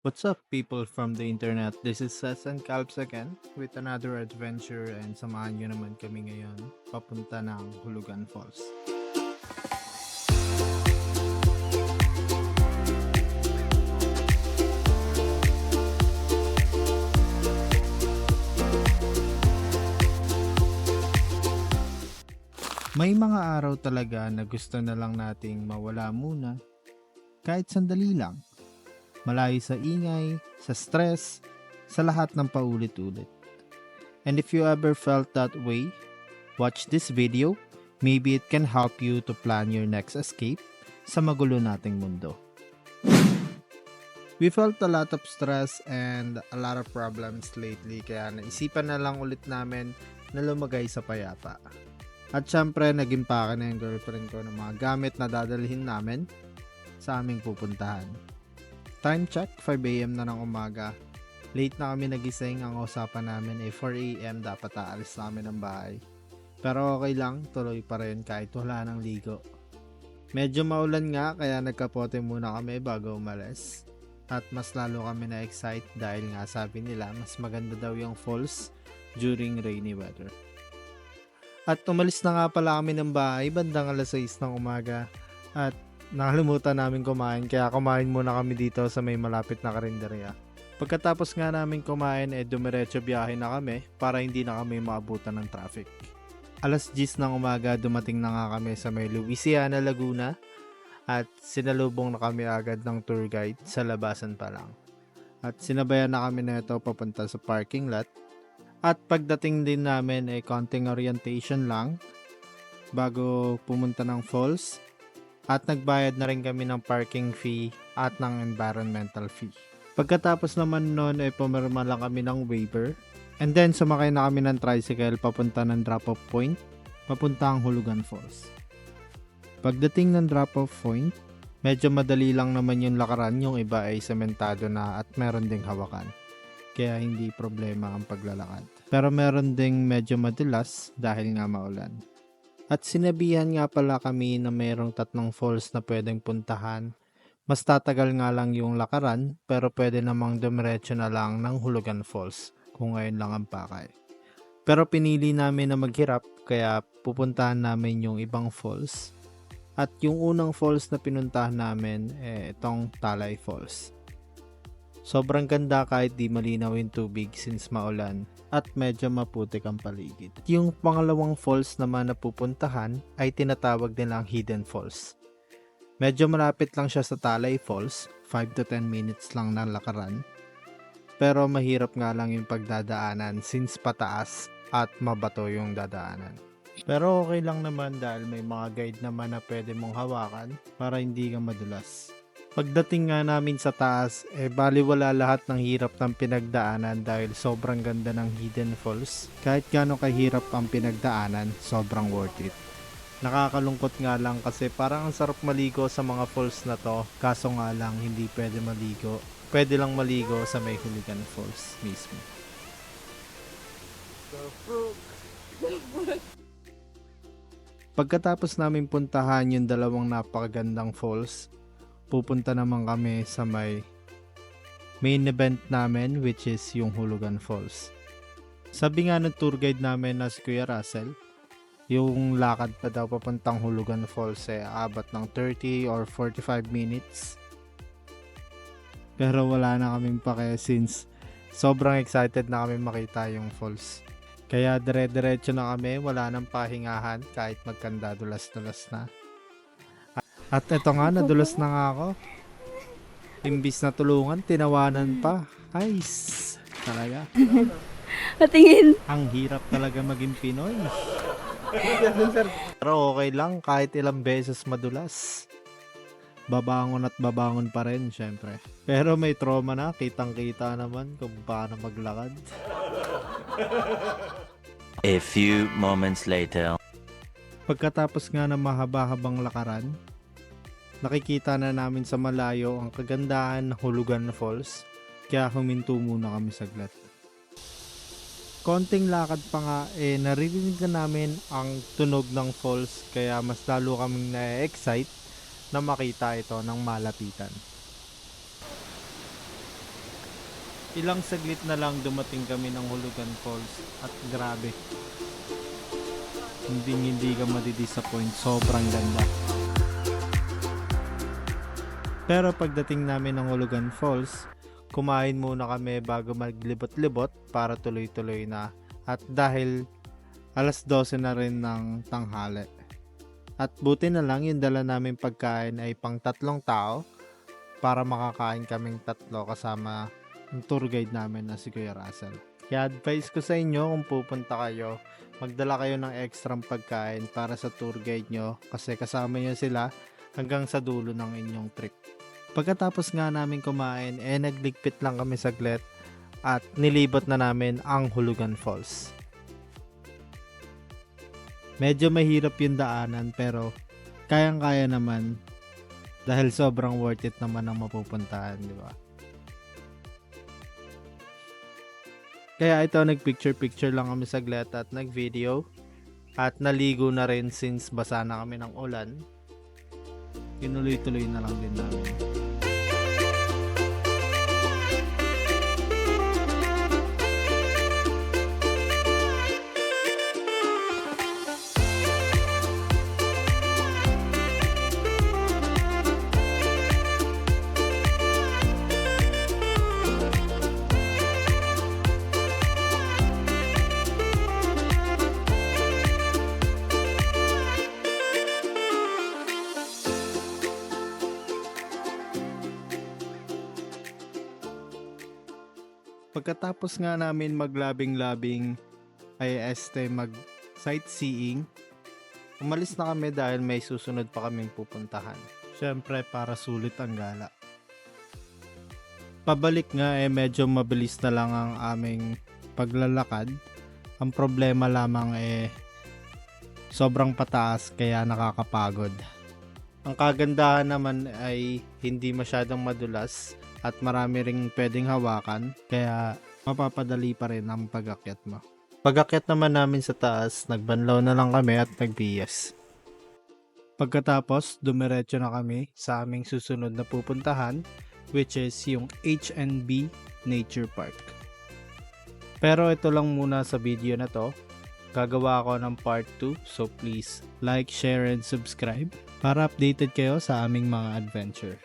What's up, people from the internet? This is Seth and Calps again with another adventure and samahan nyo naman kami ngayon papunta ng Hulugan Falls. May mga araw talaga na gusto na lang nating mawala muna kahit sandali lang. Malayo sa ingay, sa stress, sa lahat ng paulit-ulit. And if you ever felt that way, watch this video. Maybe it can help you to plan your next escape sa magulo nating mundo. We felt a lot of stress and a lot of problems lately kaya naisipan na lang ulit namin na lumagay sa payapa. At syempre, naging pake na yung girlfriend ko ng mga gamit na dadalhin namin sa aming pupuntahan. Time check, 5 AM na ng umaga. Late na kami nagising, ang usapan namin ay 4 AM dapat aalis namin ng bahay. Pero okay lang, tuloy pa rin kahit wala nang ligo. Medyo maulan nga kaya nagkapote muna kami bago umalis. At mas lalo kami na-excite dahil nga sabi nila mas maganda daw yung falls during rainy weather. At umalis na nga pala kami ng bahay bandang alas 6 ng umaga at nakalimutan namin kumain kaya kumain muna kami dito sa may malapit na karinderya. Pagkatapos nga namin kumain dumiretso biyahe na kami para hindi na kami maabutan ng traffic. Alas 10 ng umaga dumating na nga kami sa may Louisiana, Laguna at sinalubong na kami agad ng tour guide sa labasan pa lang. At sinabayan na kami na ito papunta sa parking lot. At pagdating din namin konting orientation lang bago pumunta ng falls at nagbayad na rin kami ng parking fee at ng environmental fee. Pagkatapos naman nun pumirma lang kami ng waiver and then sumakay na kami ng tricycle papunta ng drop-off point papunta ang Hulugan Falls. Pagdating ng drop-off point, medyo madali lang naman yung lakaran, yung iba ay sementado na at meron ding hawakan. Kaya hindi problema ang paglalakad. Pero meron ding medyo madulas dahil nga maulan. At sinabihan nga pala kami na mayroong 3 falls na pwedeng puntahan. Mas tatagal nga lang yung lakaran pero pwede namang dumiretso na lang ng Hulugan Falls kung ngayon lang ang pakay. Pero pinili namin na maghirap kaya pupuntahan namin yung ibang falls. At yung unang falls na pinuntahan namin itong Talay Falls. Sobrang ganda kahit di malinaw yung tubig since maulan at medyo maputik ang paligid. Yung pangalawang falls naman na pupuntahan ay tinatawag nilang Hidden Falls. Medyo malapit lang siya sa Talay Falls, 5 to 10 minutes lang ng lakaran. Pero mahirap nga lang yung pagdadaanan since pataas at mabato yung dadaanan. Pero okay lang naman dahil may mga guide naman na pwede mong hawakan para hindi ka madulas. Pagdating nga namin sa taas, baliwala lahat ng hirap ng pinagdaanan dahil sobrang ganda ng Hidden Falls. Kahit gaano kahirap ang pinagdaanan, sobrang worth it. Nakakalungkot nga lang kasi parang ang sarap maligo sa mga falls na to, kaso nga lang hindi pwede maligo. Pwede lang maligo sa may Hulugan Falls mismo. Pagkatapos namin puntahan yung dalawang napakagandang falls, pupunta naman kami sa may main event namin which is yung Hulugan Falls. Sabi nga ng tour guide namin na si Kuya Russell, yung lakad pa daw papuntang Hulugan Falls abot ng 30 or 45 minutes. Pero wala na kaming pake since sobrang excited na kami makita yung falls. Kaya dire-diretso na kami, wala nang pahingahan kahit magkanda dulas-dulas na. At eto nga, nadulas na nga ako. Imbis na tulungan, tinawanan pa. Ayos! Talaga. Patingin. Ang hirap talaga maging Pinoy. Pero okay lang, kahit ilang beses madulas. Babangon at babangon pa rin, syempre. Pero may trauma na, kitang-kita naman kung paano maglakad. A few moments later. Pagkatapos nga ng mahaba-habang lakaran, nakikita na namin sa malayo ang kagandahan ng Hulugan Falls, kaya huminto muna kami saglit. Konting lakad pa nga naririnig na namin ang tunog ng falls kaya mas lalo kaming na-excite na makita ito ng malapitan. Ilang saglit na lang dumating kami ng Hulugan Falls at grabe. Hindi ka madidisappoint, sobrang ganda. Pero pagdating namin ng Hulugan Falls, kumain muna kami bago maglibot-libot para tuloy-tuloy na. At dahil alas 12 na rin ng tanghali. At buti na lang yung dala namin pagkain ay pang 3 tao para makakain kaming 3 kasama yung tour guide namin na si Kuya Russell. Kaya advice ko sa inyo kung pupunta kayo, magdala kayo ng extra pagkain para sa tour guide nyo kasi kasama nyo sila hanggang sa dulo ng inyong trip. Pagkatapos nga namin kumain, nagligpit lang kami saglit at nilibot na namin ang Hulugan Falls. Medyo mahirap yung daanan pero kayang-kaya naman dahil sobrang worth it naman ang mapupuntahan, di ba? Kaya ito, nagpicture-picture lang kami saglit at nag-video at naligo na rin since basa na kami ng ulan. Tinuloy-tuloy na lang din namin. Pagkatapos nga namin maglabing-labing ay mag sightseeing, umalis na kami dahil may susunod pa kaming pupuntahan. Siyempre para sulit ang gala. Pabalik nga medyo mabilis na lang ang aming paglalakad. Ang problema lamang sobrang pataas kaya nakakapagod. Ang kagandahan naman ay hindi masyadong madulas at marami ring pwedeng hawakan kaya mapapadali pa rin ang pag-akyat mo. Pag-akyat naman namin sa taas, nagbanlaw na lang kami at nagbiyas. Pagkatapos, dumiretso na kami sa aming susunod na pupuntahan which is yung HNB Nature Park. Pero ito lang muna sa video na to. Gagawa ako ng part 2 so please like, share, and subscribe para updated kayo sa aming mga adventure.